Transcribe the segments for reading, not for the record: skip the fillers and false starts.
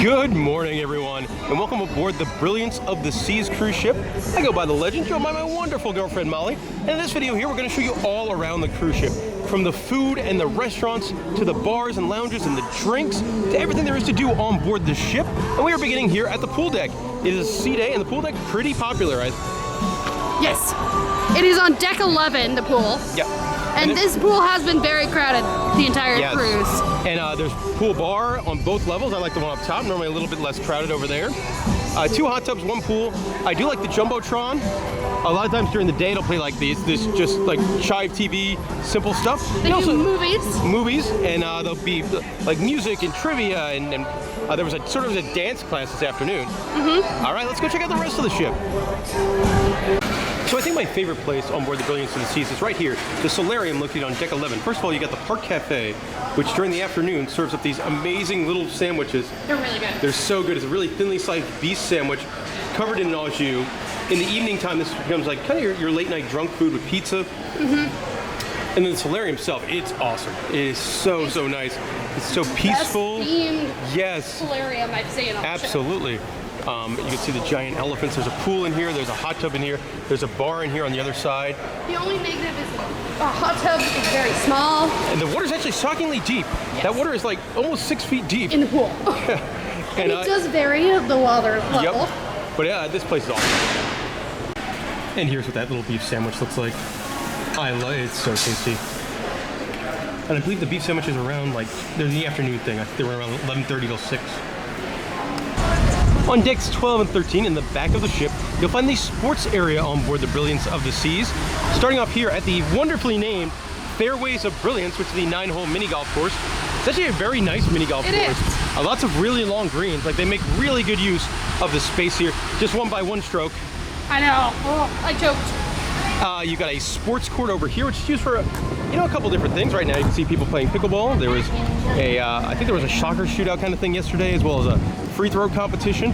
Good morning, everyone, and welcome aboard the Brilliance of the Seas cruise ship. I go by the legend, joined by my wonderful girlfriend, Molly. And in this video here, we're going to show you all around the cruise ship. From the food and the restaurants, to the bars and lounges and the drinks, to everything there is to do on board the ship. And we are beginning here at the pool deck. It is a sea day, and the pool deck pretty popular, right? Yes. It is on deck 11, the pool. Yep. And this pool has been very crowded the entire cruise. And there's pool bar on both levels. I like the one up top, normally a little bit less crowded over there. 2 hot tubs, 1 pool. I do like the Jumbotron. A lot of times during the day it'll play like this just like Chive TV, simple stuff. They do movies. Movies, and there'll be like music and trivia, and there was a sort of a dance class this afternoon. All right, let's go check out the rest of the ship. So I think my favorite place on board the Brilliance of the Seas is right here, the Solarium located on deck 11. First of all, you got the Park Cafe, which during the afternoon serves up these amazing little sandwiches. They're really good. They're so good. It's a really thinly sliced beef sandwich covered in au jus. In the evening time, this becomes like kind of your late night drunk food with pizza. And then the Solarium itself, it's awesome. It is so nice. It's so peaceful. Best themed yes. Solarium I've seen on Absolutely. You can see the giant elephants. There's a pool in here. There's a hot tub in here. There's a bar in here on the other side. The only negative is the hot tub is very small. And the water's actually shockingly deep. Yes. That water is like almost 6 feet deep. In the pool. And it does vary the water level. Yep. But yeah, this place is awesome. And here's what that little beef sandwich looks like. I love it. It's so tasty. And I believe the beef sandwiches are around like, they're in the afternoon thing. I think they were around 11:30 till 6. On decks 12 and 13 in the back of the ship, you'll find the sports area on board the Brilliance of the Seas. Starting off here at the wonderfully named Fairways of Brilliance, which is the 9-hole mini golf course. It's actually a very nice mini golf course. Lots of really long greens. Like, they make really good use of the space here. Just one by one stroke. I know. Oh, I choked. You got a sports court over here, which is used for a couple different things. Right now you can see people playing pickleball. There was I think there was a soccer shootout kind of thing yesterday, as well as a free throw competition.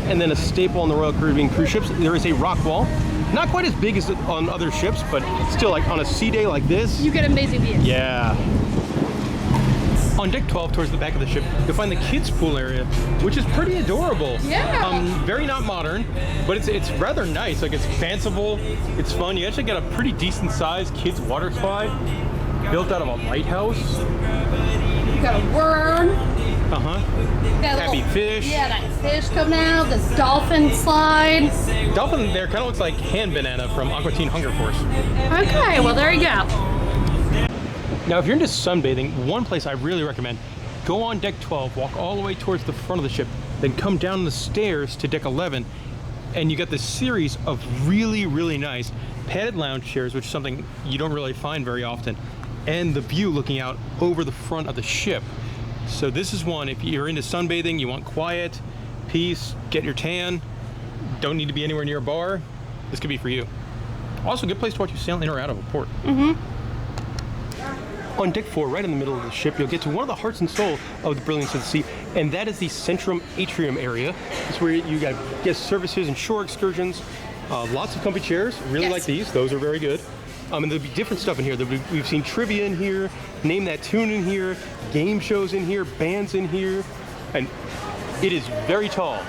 And then a staple on the Royal Caribbean cruise ships, there is a rock wall. Not quite as big as on other ships, but still, like on a sea day like this, you get amazing views. Yeah. On deck 12, towards the back of the ship, you'll find the kids' pool area, which is pretty adorable. Yeah. Very not modern, but it's rather nice. Like, it's fanciful, it's fun. You actually got a pretty decent sized kids' water slide built out of a lighthouse. You got a worm. Happy fish. Yeah, that fish coming out. This dolphin slide. Dolphin there kind of looks like Hand Banana from Aqua Teen Hunger Force. Okay, well there you go. Now, if you're into sunbathing, one place I really recommend, go on deck 12, walk all the way towards the front of the ship, then come down the stairs to deck 11, and you got this series of really nice padded lounge chairs, which is something you don't really find very often, and the view looking out over the front of the ship. So this is one, if you're into sunbathing, you want quiet, peace, get your tan, don't need to be anywhere near a bar, this could be for you. Also, a good place to watch you sail in or out of a port. On deck 4, right in the middle of the ship, you'll get to one of the hearts and soul of the Brilliance of the Sea, and that is the Centrum Atrium area. It's where you got guest services and shore excursions. Lots of comfy chairs. Really like these. Those are very good. And there'll be different stuff in here. We've seen trivia in here, Name That Tune in here, game shows in here, bands in here, and it is very tall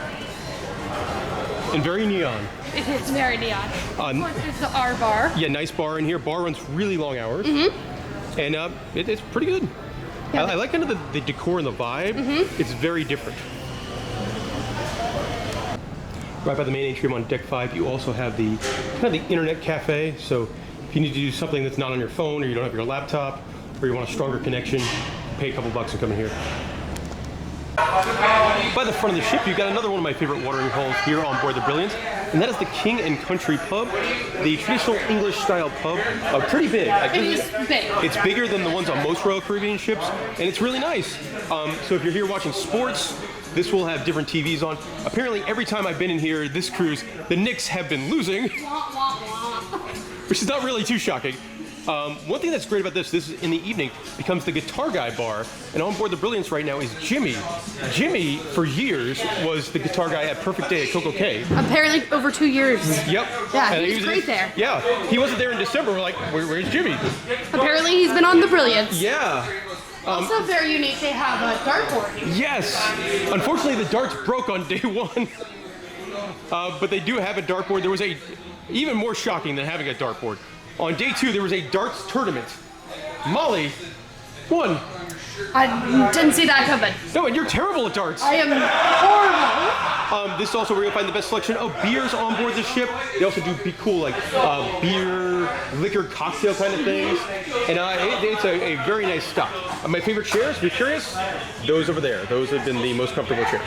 and very neon. It is very neon. Of course, there's the R bar. Yeah, nice bar in here. Bar runs really long hours. And it's pretty good. Yeah. I like kind of the decor and the vibe. It's very different. Right by the main atrium on deck 5, you also have the kind of the internet cafe. So if you need to do something that's not on your phone, or you don't have your laptop, or you want a stronger connection, pay a couple bucks and come in here. By the front of the ship, you've got another one of my favorite watering holes here on board the Brilliance, and that is the King and Country Pub, the traditional English-style pub. Pretty big. It is big. It's bigger than the ones on most Royal Caribbean ships, and it's really nice. So if you're here watching sports, this will have different TVs on. Apparently, every time I've been in here this cruise, the Knicks have been losing, which is not really too shocking. One thing that's great about this is in the evening becomes the guitar guy bar, and on board the Brilliance right now is Jimmy. Jimmy, for years, was the guitar guy at Perfect Day at Coco Cay. Apparently over 2 years. Yep. Yeah, he was great there. Yeah, he wasn't there in December. We're like, where's Jimmy? Apparently he's been on the Brilliance. Yeah. Also very unique, they have a dartboard. Yes! Unfortunately, the darts broke on day one. But they do have a dartboard. There was even more shocking than having a dartboard. On day 2, there was a darts tournament. Molly won. I didn't see that coming. No, and you're terrible at darts. I am horrible. This is also where you'll find the best selection of beers on board the ship. They also do be cool like beer, liquor, cocktail kind of things. And it's a very nice stop. My favorite chairs, if you're curious, those over there. Those have been the most comfortable chairs.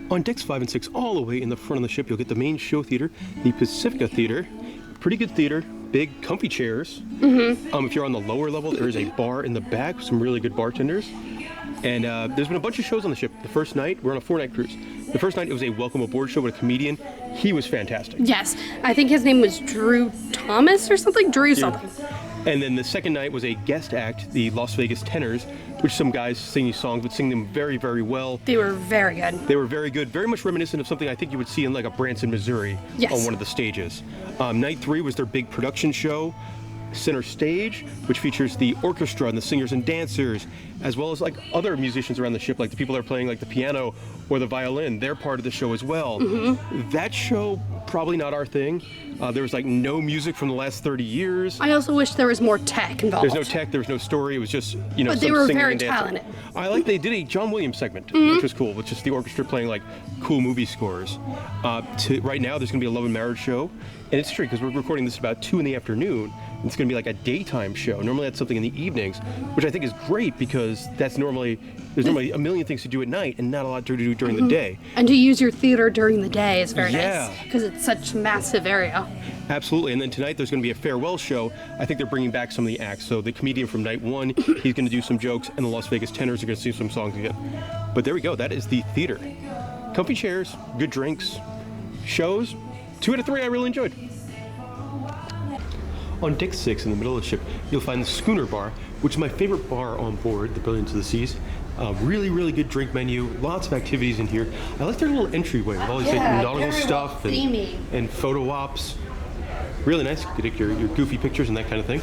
On decks 5 and 6, all the way in the front of the ship, you'll get the main show theater, the Pacifica Theater. Pretty good theater, big, comfy chairs. If you're on the lower level, there is a bar in the back with some really good bartenders. And there's been a bunch of shows on the ship. The first night, we're on a 4-night cruise. The first night, it was a welcome aboard show with a comedian. He was fantastic. Yes, I think his name was Drew Thomas or something. Drew something. And then the second night was a guest act, the Las Vegas Tenors, which some guys sing these songs, but sing them very, very well. They were very good. They were very good, very much reminiscent of something I think you would see in like a Branson, Missouri on one of the stages. Night 3 was their big production show, Center Stage, which features the orchestra and the singers and dancers, as well as like other musicians around the ship, like the people that are playing like the piano or the violin. They're part of the show as well. That show, probably not our thing. There was like no music from the last 30 years. I also wish there was more tech involved. There's no tech, there was no story. It was just, you know, but they some were singing very and dancing. talented. I like they did a John Williams segment, which was cool, with just the orchestra playing like cool movie scores. Right now, there's going to be a Love and Marriage show, and it's true because we're recording this about 2 in the afternoon. It's going to be like a daytime show. Normally, that's something in the evenings, which I think is great because there's normally a million things to do at night and not a lot to do during the day. And to use your theater during the day is very Yeah. nice because it's such a massive area. Absolutely, and then tonight there's going to be a farewell show. I think they're bringing back some of the acts. So the comedian from night 1, he's going to do some jokes, and the Las Vegas Tenors are going to sing some songs again. But there we go, that is the theater. Comfy chairs, good drinks, shows. 2 out of 3 I really enjoyed. On deck 6 in the middle of the ship, you'll find the Schooner Bar, which is my favorite bar on board the Brilliance of the Seas. Really, really good drink menu, lots of activities in here. I like their little entryway with all these like, nautical stuff and photo ops. Really nice. You get your goofy pictures and that kind of thing.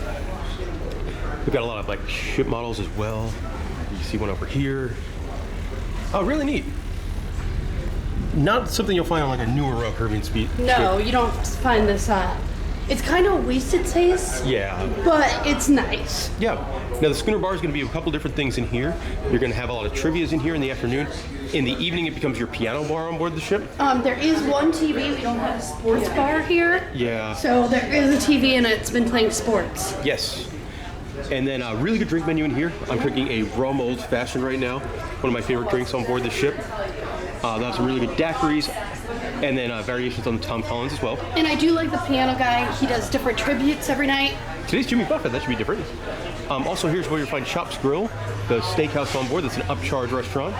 We've got a lot of like ship models as well. You see one over here. Oh, really neat. Not something you'll find on like a newer Royal Caribbean ship. No, you don't find this. It's kind of wasted taste. Yeah. But it's nice. Yeah. Now the Schooner Bar is going to be a couple different things in here. You're going to have a lot of trivias in here in the afternoon. In the evening, it becomes your piano bar on board the ship. There is one TV. We don't have a sports bar here. Yeah. So there is a TV and it's been playing sports. Yes. And then a really good drink menu in here. I'm drinking a rum old fashioned right now. One of my favorite drinks on board the ship. They'll have some really good daiquiris. And then variations on Tom Collins as well. And I do like the piano guy. He does different tributes every night. Today's Jimmy Buffett. That should be different. Also, here's where you'll find Shop's Grill, the steakhouse on board. That's an upcharge restaurant.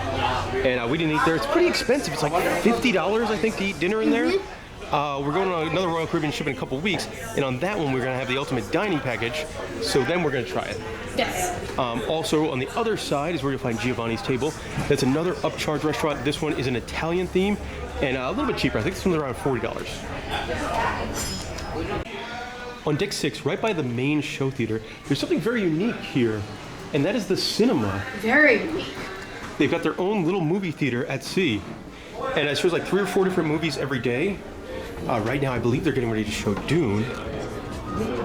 And we didn't eat there. It's pretty expensive. It's like $50, I think, to eat dinner in there. We're going on another Royal Caribbean ship in a couple weeks. And on that one, we're going to have the ultimate dining package. So then we're going to try it. Yes. Also, on the other side is where you'll find Giovanni's Table. That's another upcharge restaurant. This one is an Italian theme. And a little bit cheaper. I think this one's around $40. On deck 6, right by the main show theater, there's something very unique here, and that is the cinema. Very unique. They've got their own little movie theater at sea, and it shows like 3 or 4 different movies every day. Right now, I believe they're getting ready to show Dune.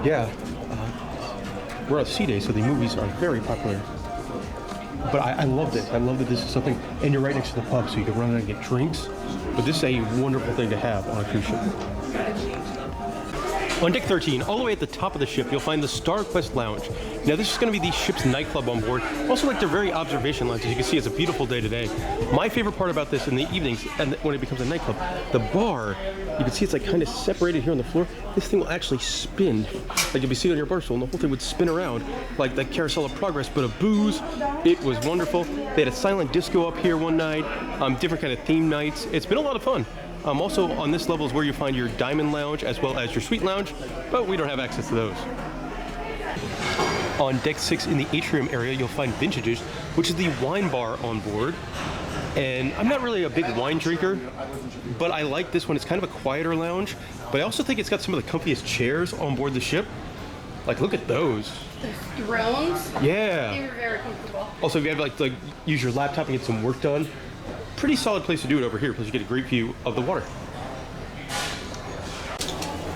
Yeah, we're on sea day, so the movies are very popular. But I love this. I love that this is something, and you're right next to the pub, so you can run in and get drinks. But this is a wonderful thing to have on a cruise ship. On deck 13, all the way at the top of the ship, you'll find the Star Quest Lounge. Now, this is going to be the ship's nightclub on board. Also, like their very observation lounge. As you can see, it's a beautiful day today. My favorite part about this in the evenings, and when it becomes a nightclub, the bar, you can see it's like kind of separated here on the floor. This thing will actually spin. Like you'll be sitting on your bar stool, and the whole thing would spin around like the Carousel of Progress, but of booze. It was wonderful. They had a silent disco up here one night, different kind of theme nights. It's been a lot of fun. Also, on this level is where you find your Diamond Lounge as well as your Suite Lounge, but we don't have access to those. On deck 6 in the Atrium area, you'll find Vintages, which is the wine bar on board. And I'm not really a big wine drinker, but I like this one. It's kind of a quieter lounge, but I also think it's got some of the comfiest chairs on board the ship. Like, look at those. the thrones. Yeah. They were very comfortable. Also, if you have like use your laptop and get some work done, pretty solid place to do it over here. Plus, you get a great view of the water.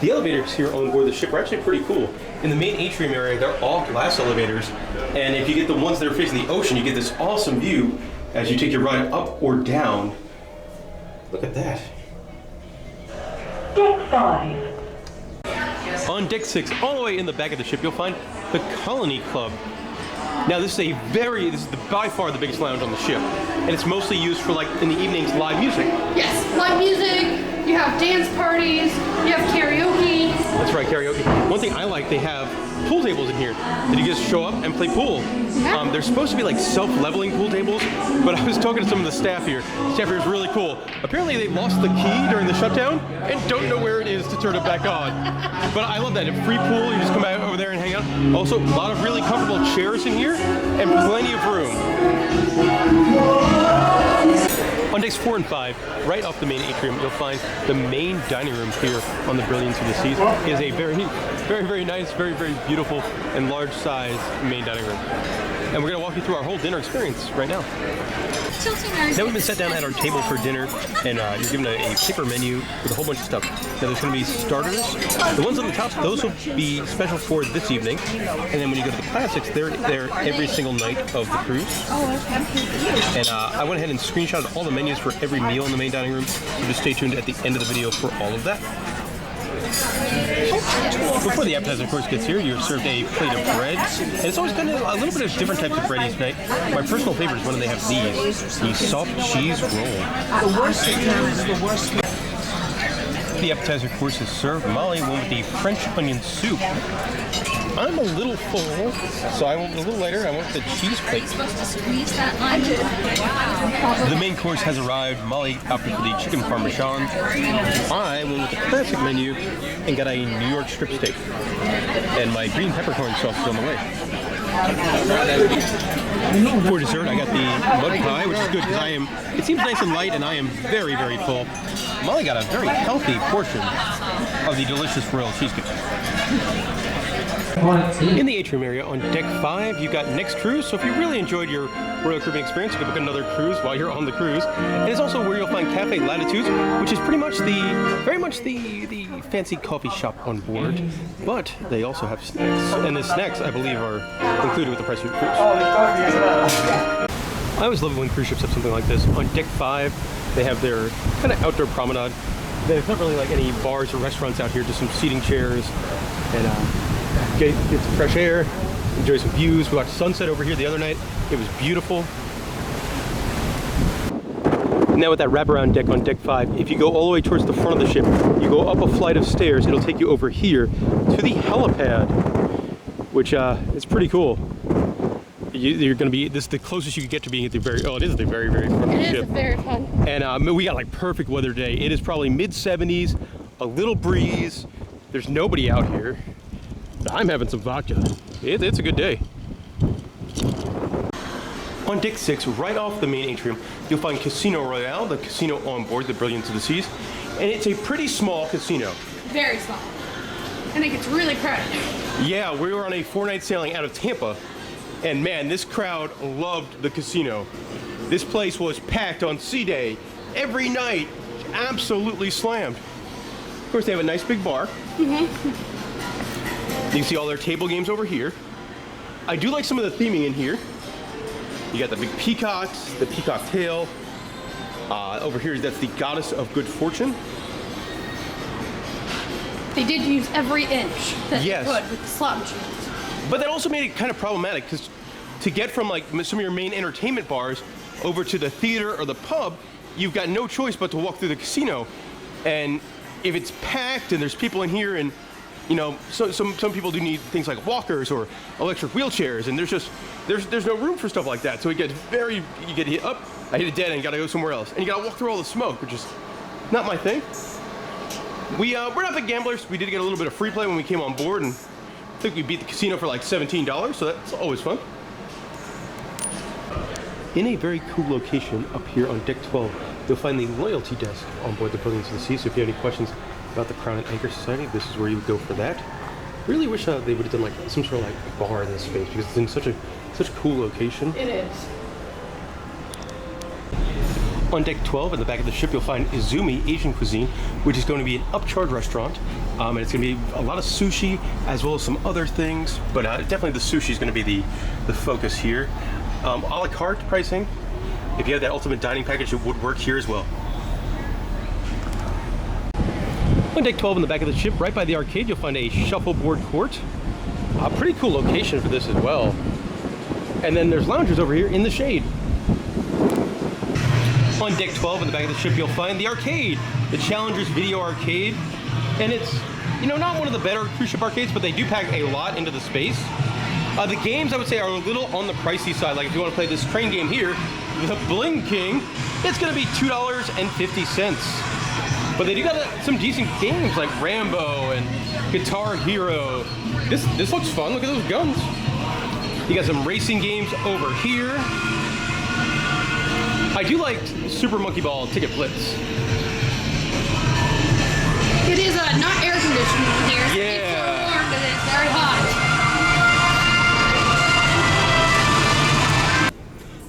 The elevators here on board the ship are actually pretty cool. In the main atrium area, they're all glass elevators, and if you get the ones that are facing the ocean, you get this awesome view as you take your ride up or down. Look at that. Deck 5. On deck 6, all the way in the back of the ship, you'll find the Colony Club. Now this is by far the biggest lounge on the ship, and it's mostly used for like in the evenings live music. Yes, live music. You have dance parties. You have karaoke. That's right, karaoke. One thing I like, they have pool tables in here that you just show up and play pool. Yeah. They're supposed to be like self-leveling pool tables, but I was talking to some of the staff here. The staff here is really cool. Apparently they lost the key during the shutdown and don't know where it is to turn it back on. But I love that. A free pool, you just come out over there and hang out. Also, a lot of really comfortable chairs in here and plenty of room. On decks 4 and 5, right off the main atrium, you'll find the main dining room here on the Brilliance of the Seas. It is a very nice, very beautiful and large size main dining room. And we're going to walk you through our whole dinner experience right now. Now we've been set down at our table for dinner, and you're given a paper menu with a whole bunch of stuff. Now there's going to be starters. The ones on the top, those will be special for this evening. And then when you go to the classics, they're there every single night of the cruise. And I went ahead and screenshotted all the menus for every meal in the main dining room. So just stay tuned at the end of the video for all of that. Before the appetizer course gets here, you're served a plate of bread, and it's always kind of a little bit of different types of bread each night. My personal favorite is when they have these, the soft cheese roll. The worst it is the worst. The appetizer course is served. Molly went with the French onion soup. I'm a little full, so I went a little later. I went with the cheese plate. You're supposed to squeeze that line. The main course has arrived. Molly opted for the chicken parmesan. I went with the classic menu and got a New York strip steak. And my green peppercorn sauce is on the way. For dessert, I got the mud pie, which is good because it seems nice and light, and I am very full. Molly got a very healthy portion of the delicious Royal cheesecake. In the atrium area on deck 5, you've got Next Cruise. So if you really enjoyed your Royal Caribbean experience, you can book another cruise while you're on the cruise. And it's also where you'll find Cafe Latitudes, which is pretty much very much the fancy coffee shop on board. But they also have snacks, and the snacks I believe are included with the price of your cruise. I always love it when cruise ships have something like this. On deck 5, they have their kind of outdoor promenade. There's not really like any bars or restaurants out here, just some seating chairs and get some fresh air, enjoy some views. We watched sunset over here the other night. It was beautiful. Now with that wraparound deck on deck 5, if you go all the way towards the front of the ship, you go up a flight of stairs, it'll take you over here to the helipad, which is pretty cool. You're going to be, this is the closest you can get to being at the very front of the ship. It is very fun. And we got like perfect weather today. It is probably mid-70s, a little breeze. There's nobody out here. I'm having some vodka. It's a good day. On deck 6, right off the main atrium, you'll find Casino Royale, the casino on board the Brilliance of the Seas. And it's a pretty small casino. Very small. I think it's really crowded. Yeah, we were on a 4-night sailing out of Tampa, and man, this crowd loved the casino. This place was packed on sea day. Every night, absolutely slammed. Of course, they have a nice big bar. You can see all their table games over here. I do like some of the theming in here. You got the big peacocks, the peacock tail. Over here, that's the goddess of good fortune. They did use every inch that they could with the slot machines. But that also made it kind of problematic because to get from like some of your main entertainment bars over to the theater or the pub, you've got no choice but to walk through the casino. And if it's packed and there's people in here and you know, so some people do need things like walkers or electric wheelchairs, and there's no room for stuff like that. So you get hit up, I hit a dead end, gotta go somewhere else, and you gotta walk through all the smoke, which is not my thing. We're not big gamblers. We did get a little bit of free play when we came on board, and I think we beat the casino for like $17, so that's always fun. In a very cool location up here on deck 12, you'll find the loyalty desk on board the Brilliance of the Seas. So if you have any questions about the Crown and Anchor Society, this is where you would go for that. Really wish they would have done like some sort of like bar in this space because it's in such a cool location. It is. On deck 12 in the back of the ship, you'll find Izumi Asian Cuisine, which is going to be an upcharge restaurant. And it's going to be a lot of sushi as well as some other things, but definitely the sushi is going to be the focus here. A la carte pricing. If you have that ultimate dining package, it would work here as well. On deck 12 in the back of the ship, right by the arcade, you'll find a Shuffleboard Court. A pretty cool location for this as well. And then there's loungers over here in the shade. On deck 12 in the back of the ship, you'll find the arcade, the Challengers Video Arcade. And it's, you know, not one of the better cruise ship arcades, but they do pack a lot into the space. The games, I would say, are a little on the pricey side. Like if you want to play this train game here, the Bling King, it's going to be $2.50. But they do got some decent games like Rambo and Guitar Hero. This looks fun. Look at those guns. You got some racing games over here. I do like Super Monkey Ball Ticket Blitz. It is not air conditioned in here. Yeah. It's so warm because it's very hot.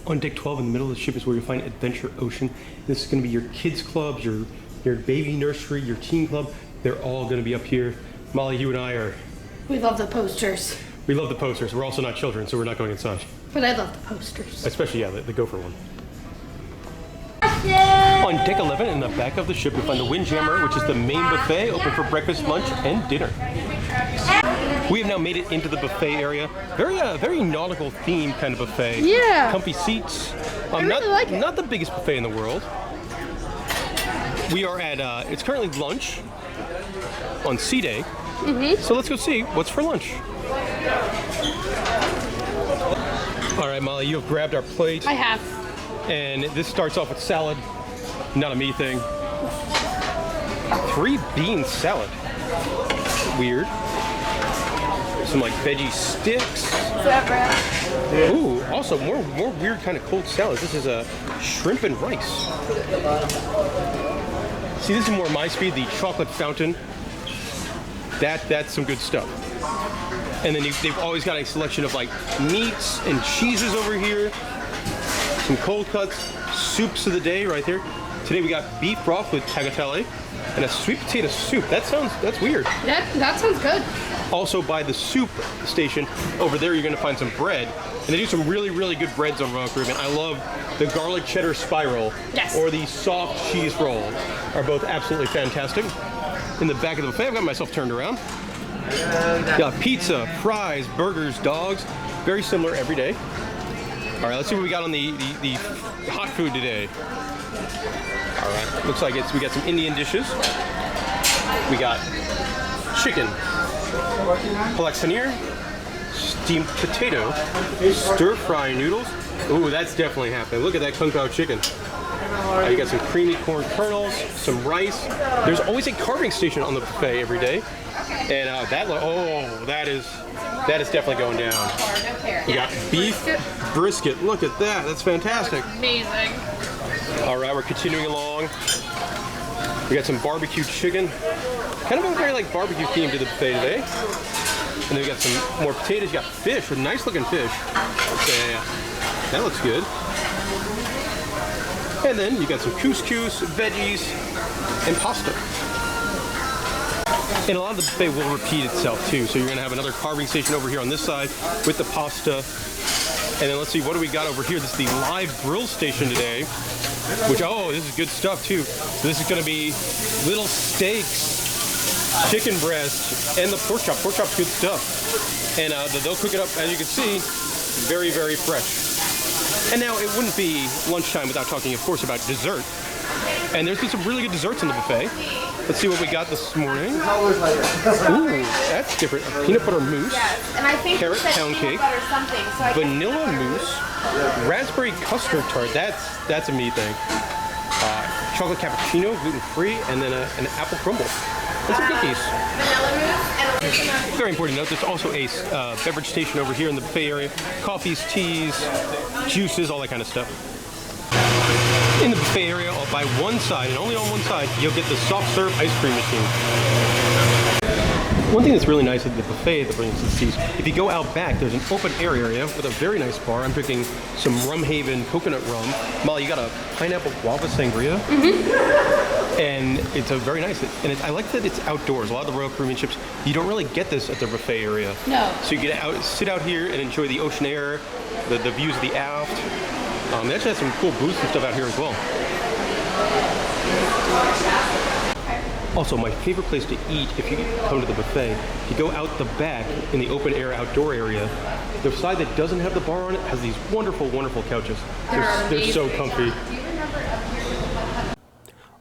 On deck 12 in the middle of the ship is where you'll find Adventure Ocean. This is going to be your kids clubs, your baby nursery, your teen club. They're all going to be up here. Molly, you and I We love the posters. we love the posters. We're also not children, so we're not going inside. But I love the posters. Especially, yeah, the gopher one. On deck 11 in the back of the ship, you'll find the Windjammer, which is the main buffet, open for breakfast, lunch, and dinner. We have now made it into the buffet area. Very nautical themed kind of buffet. Yeah. Comfy seats. I really like it. Not the biggest buffet in the world. We are at, it's currently lunch on Sea Day. So let's go see what's for lunch. All right, Molly, you have grabbed our plate. I have. And this starts off with salad. Not a me thing. 3-bean salad. Weird. Some like veggie sticks. Ooh, also more weird kind of cold salads. This is a shrimp and rice. See, this is more my speed, the chocolate fountain. That's some good stuff. And then they've always got a selection of like meats and cheeses over here. Some cold cuts, soups of the day right there. Today we got beef broth with tagliatelle and a sweet potato soup. That's weird. That sounds good. Also by the soup station over there, you're gonna find some bread. And they do some really good breads on Royal Caribbean. I love the garlic cheddar spiral or the soft cheese roll. Are both absolutely fantastic. In the back of the buffet, I've got myself turned around. Got pizza, fries, burgers, dogs. Very similar every day. All right, let's see what we got on the hot food today. All right, looks like we got some Indian dishes. We got chicken, palak paneer, steamed potato, stir-fry noodles. Ooh, that's definitely happening. Look at that kung pao chicken. You got some creamy corn kernels, some rice. There's always a carving station on the buffet every day. And that is definitely going down. We got beef brisket. Look at that. That's fantastic. Amazing. All right, we're continuing along. We got some barbecue chicken. Kind of a very like barbecue theme to the buffet today. And then we got some more potatoes. You got fish, a nice looking fish. Yeah, that looks good. And then you got some couscous, veggies, and pasta. And a lot of the buffet will repeat itself too. So you're gonna have another carving station over here on this side with the pasta. And then let's see, what do we got over here? This is the live grill station today. Which, this is good stuff too. So this is gonna be little steaks, chicken breast, and the pork chop. Pork chop's good stuff. And they'll cook it up, as you can see, very fresh. And now it wouldn't be lunchtime without talking, of course, about dessert. And there's been some really good desserts in the buffet. Let's see what we got this morning. Ooh, that's different. A peanut butter mousse, carrot pound cake, vanilla mousse, raspberry custard tart. That's a me thing. Chocolate cappuccino, gluten-free, and then an apple crumble. And some cookies. Very important to note, there's also a beverage station over here in the buffet area. Coffees, teas, juices, all that kind of stuff. In the buffet area, by one side, and only on one side, you'll get the soft serve ice cream machine. One thing that's really nice at the buffet at the Brilliance of the Seas, if you go out back, there's an open air area with a very nice bar. I'm drinking some Rum Haven coconut rum. Molly, you got a pineapple guava sangria. And it's a very nice, and I like that it's outdoors. A lot of the Royal Caribbean ships, you don't really get this at the buffet area. No. So you get out, sit out here and enjoy the ocean air, the views of the aft. They actually have some cool booths and stuff out here as well. Also, my favorite place to eat if you come to the buffet, you go out the back in the open air outdoor area. The side that doesn't have the bar on it has these wonderful, wonderful couches. They're so comfy.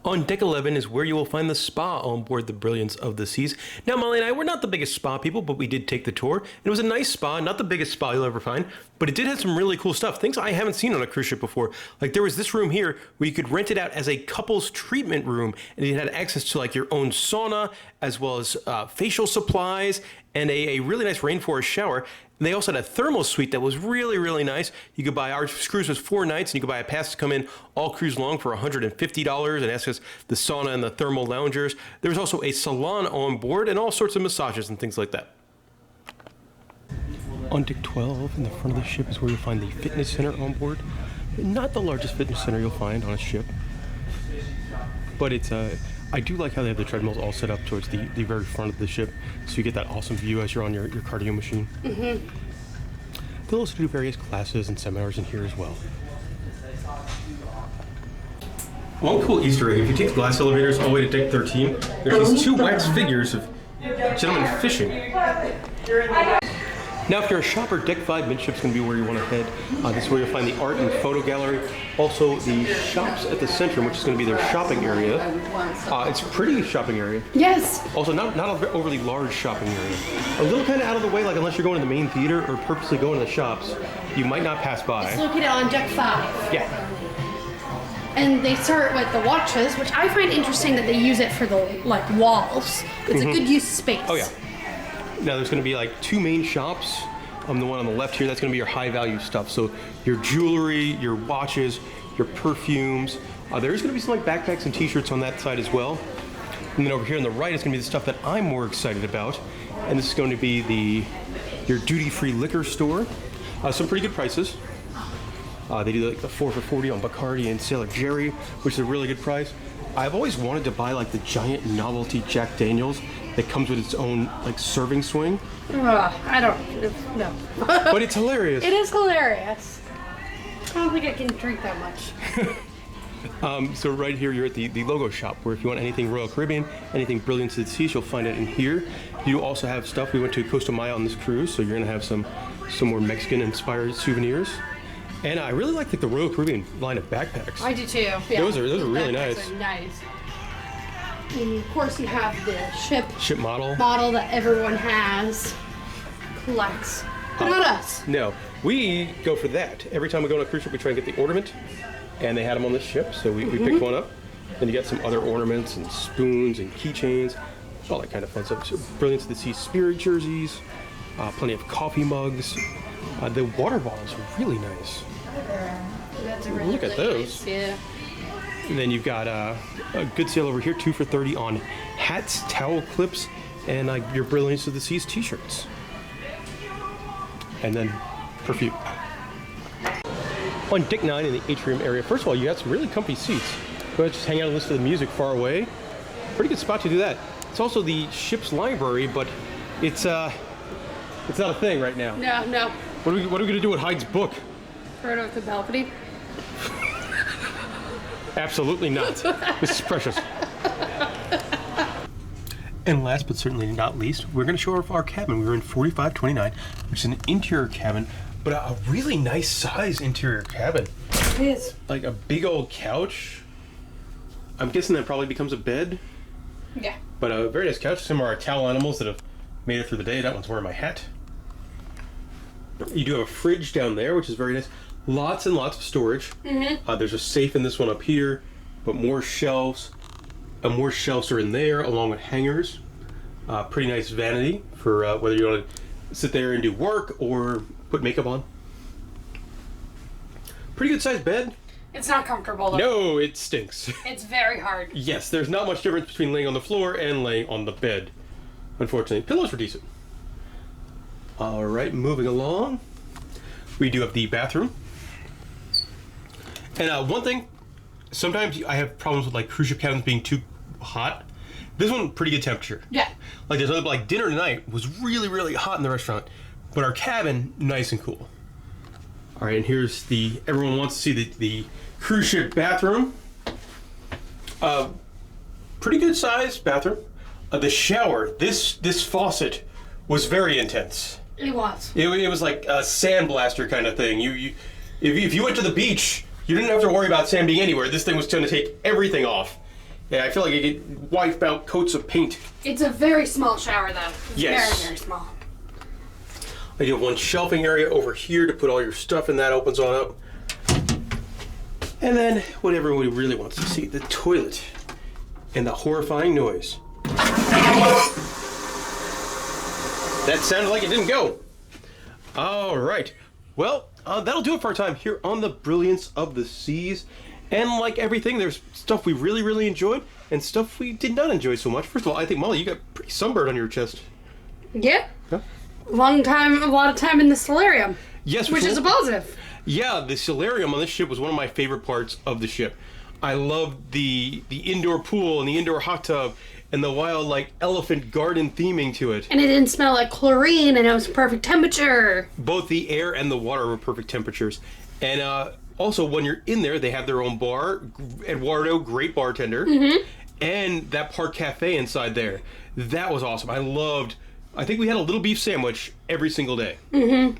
On deck 11 is where you will find the spa on board the Brilliance of the Seas. Now, Molly and I, we're not the biggest spa people, but we did take the tour. It was a nice spa, not the biggest spa you'll ever find, but it did have some really cool stuff, things I haven't seen on a cruise ship before. Like there was this room here where you could rent it out as a couple's treatment room, and you had access to like your own sauna, as well as facial supplies, and a really nice rainforest shower. And they also had a thermal suite that was really, really nice. You could buy, our cruise was 4 nights, and you could buy a pass to come in all cruise long for $150 and access the sauna and the thermal loungers. There was also a salon on board and all sorts of massages and things like that. On deck 12, in the front of the ship, is where you'll find the fitness center on board. Not the largest fitness center you'll find on a ship, but it's I do like how they have the treadmills all set up towards the very front of the ship, so you get that awesome view as you're on your cardio machine. They'll also do various classes and seminars in here as well. One cool Easter egg, if you take the glass elevators all the way to deck 13, there's these 2 wax figures of gentlemen fishing. Now, if you're a shopper, deck 5 Midship's going to be where you want to head. This is where you'll find the art and photo gallery. Also, the shops at the Centrum, which is going to be their shopping area. It's a pretty shopping area. Yes. Also, not an overly large shopping area. A little kind of out of the way, like unless you're going to the main theater or purposely going to the shops, you might not pass by. It's located on deck 5. Yeah. And they start with the watches, which I find interesting that they use it for the walls. It's a good use of space. Oh yeah. Now there's going to be like 2 main shops. The one on the left here, that's going to be your high value stuff. So your jewelry, your watches, your perfumes. There's going to be some like backpacks and t-shirts on that side as well. And then over here on the right is going to be the stuff that I'm more excited about. And this is going to be your duty-free liquor store. Some pretty good prices. They do like the 4 for $40 on Bacardi and Sailor Jerry, which is a really good price. I've always wanted to buy like the giant novelty Jack Daniels that comes with its own like serving swing. I don't know. But it's hilarious. It is hilarious. I don't think I can drink that much. So right here, you're at the logo shop, where if you want anything Royal Caribbean, anything Brilliance of the Seas, you'll find it in here. You also have stuff. We went to Costa Maya on this cruise, so you're gonna have some more Mexican-inspired souvenirs. And I really like the Royal Caribbean line of backpacks. I do too. Yeah. Those are really nice. Are nice. And of course, you have the ship model that everyone has, collects, but not us. No, we go for that. Every time we go on a cruise ship, we try and get the ornament, and they had them on this ship, so we picked one up. Then you get some other ornaments and spoons and keychains, all that kind of fun stuff. So Brilliance of the Sea spirit jerseys, plenty of coffee mugs. The water bottles are really nice. That's really Look at those. Nice. Yeah. And then you've got a good sale over here, 2 for $30 on hats, towel clips, and your Brilliance of the Seas t-shirts. And then perfume. On deck 9 in the atrium area, first of all, you got some really comfy seats. Go ahead, just hang out and listen to the music far away. Pretty good spot to do that. It's also the ship's library, but it's not a thing right now. No. What are we gonna do with Hyde's book? Throw it over the balcony. Absolutely not. This is precious. And last but certainly not least, we're going to show off our cabin. We were in 4529, which is an interior cabin, but a really nice size interior cabin. It is. Like a big old couch. I'm guessing that probably becomes a bed. Yeah. But a very nice couch. Some of our towel animals that have made it through the day. That one's wearing my hat. You do have a fridge down there, which is very nice. Lots and lots of storage. There's a safe in this one up here, but more shelves. More shelves are in there, along with hangers. Pretty nice vanity for whether you want to sit there and do work or put makeup on. Pretty good sized bed. It's not comfortable though. No, it stinks. It's very hard. Yes, there's not much difference between laying on the floor and laying on the bed. unfortunately. Pillows were decent. All right, moving along. We do have the bathroom. And one thing, sometimes I have problems with like cruise ship cabins being too hot. This one, pretty good temperature. Yeah. Like there's other, like dinner tonight was really, really hot in the restaurant, but our cabin, nice and cool. All right, and here's the, everyone wants to see the cruise ship bathroom. Pretty good sized bathroom. The shower, this faucet was very intense. It was. It was like a sandblaster kind of thing. If you went to the beach, you didn't have to worry about sand being anywhere. This thing was going to take everything off. Yeah, I feel like it could wipe out coats of paint. It's a very small shower, though. It's Yes. very, very small. You have one shelving area over here to put all your stuff in. That opens on up. And then, what everybody really wants to see, the toilet. And the horrifying noise. That sounded like it didn't go. All right. Well, that'll do it for our time here on the Brilliance of the Seas. And like everything, there's stuff we really, really enjoyed and stuff we did not enjoy so much. First of all, I think, Molly, you got pretty sunburned on your chest. Yeah. Huh? A lot of time in the Solarium. Yes, Which is a positive. Yeah, the Solarium on this ship was one of my favorite parts of the ship. I loved the indoor pool and the indoor hot tub and the wild, like, elephant garden theming to it. And it didn't smell like chlorine, and it was perfect temperature. Both the air and the water were perfect temperatures. And also, when you're in there, they have their own bar. Eduardo, great bartender. Mm-hmm. And that park cafe inside there. That was awesome. I think we had a little beef sandwich every single day. Mm-hmm.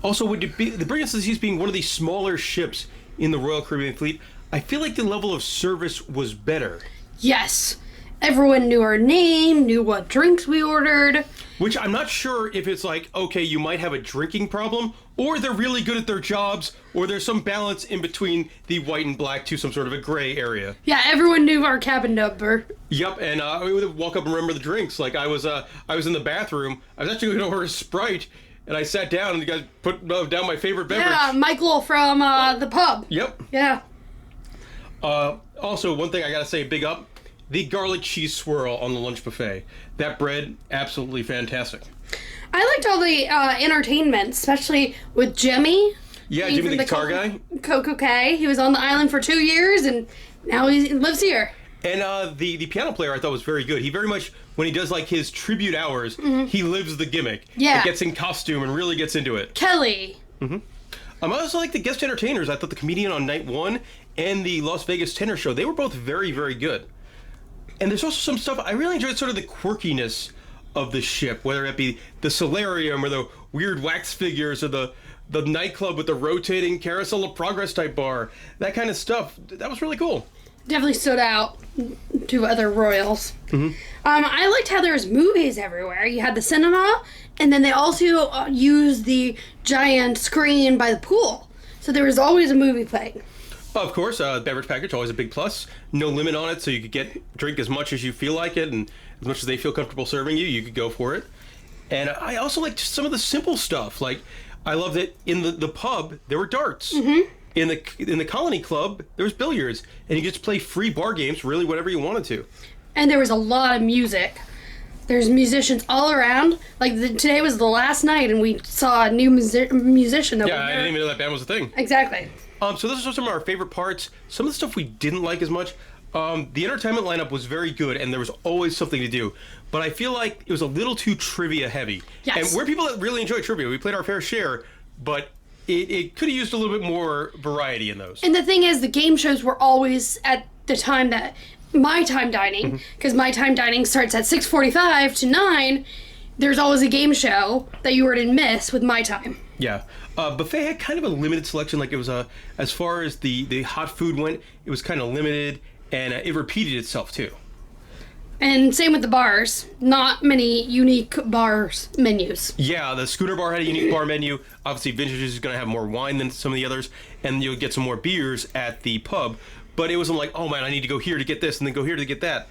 Also, the Brilliance of the Seas being one of the smaller ships in the Royal Caribbean fleet, I feel like the level of service was better. Yes. Everyone knew our name, knew what drinks we ordered. Which I'm not sure if it's like, okay, you might have a drinking problem, or they're really good at their jobs, or there's some balance in between the white and black to some sort of a gray area. Yeah, everyone knew our cabin number. Yep, and we would walk up and remember the drinks. Like I was in the bathroom. I was actually going to order a Sprite, and I sat down and you guys put down my favorite beverage. Yeah, Michael from the pub. Yep. Yeah. Also, one thing I gotta say, big up, the garlic cheese swirl on the lunch buffet. That bread, absolutely fantastic. I liked all the entertainment, especially with Jimmy. Yeah, Jimmy the guitar guy. Coco K. He was on the island for 2 years, and now he lives here. And the piano player I thought was very good. He very much, when he does like his tribute hours, he lives the gimmick. Yeah. He gets in costume and really gets into it. Kelly. Mm-hmm. I also like the guest entertainers. I thought the comedian on night one and the Las Vegas Tenor Show, they were both very, very good. And there's also some stuff, I really enjoyed sort of the quirkiness of the ship, whether it be the solarium or the weird wax figures or the nightclub with the rotating carousel of progress type bar. That kind of stuff. That was really cool. Definitely stood out to other Royals. Mm-hmm. I liked how there was movies everywhere. You had the cinema, and then they also used the giant screen by the pool. So there was always a movie playing. Of course, beverage package, always a big plus. No limit on it, so you could drink as much as you feel like it, and as much as they feel comfortable serving you, you could go for it. And I also liked some of the simple stuff. Like, I love that in the pub, there were darts. Mm-hmm. In the Colony Club, there was billiards, and you could just play free bar games, really whatever you wanted to. And there was a lot of music. There's musicians all around. Like, today was the last night, and we saw a new musician. Yeah, I didn't even know that band was a thing. Exactly. So those are some of our favorite parts. Some of the stuff we didn't like as much. The entertainment lineup was very good, and there was always something to do. But I feel like it was a little too trivia heavy. Yes. And we're people that really enjoy trivia. We played our fair share, but it could have used a little bit more variety in those. And the thing is, the game shows were always at the time that my time dining, because my time dining starts at 6:45 to 9. There's always a game show that you wouldn't miss with my time. Yeah. Buffet had kind of a limited selection. Like it was as far as the hot food went, it was kind of limited, and it repeated itself too. And same with the bars. Not many unique bars menus. Yeah, the Schooner Bar had a unique bar menu. Obviously, Vintage is going to have more wine than some of the others, and you'll get some more beers at the pub. But it wasn't like, oh man, I need to go here to get this and then go here to get that.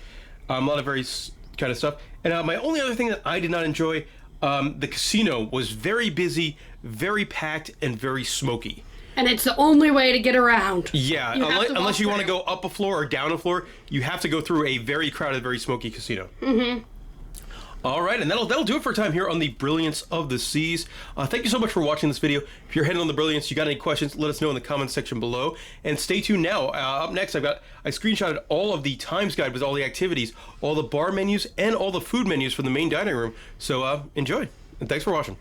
A lot of very kind of stuff. And my only other thing that I did not enjoy, the casino was very busy, very packed, and very smoky. And it's the only way to get around. Yeah, You have to unless walk you want to through. go up a floor or down a floor, you have to go through a very crowded, very smoky casino. Mm-hmm. All right, and that'll do it for time here on the Brilliance of the Seas. Thank you so much for watching this video. If you're heading on the Brilliance, you got any questions, let us know in the comments section below. And stay tuned now. Up next, I screenshotted all of the times guide with all the activities, all the bar menus, and all the food menus for the main dining room. So enjoy, and thanks for watching.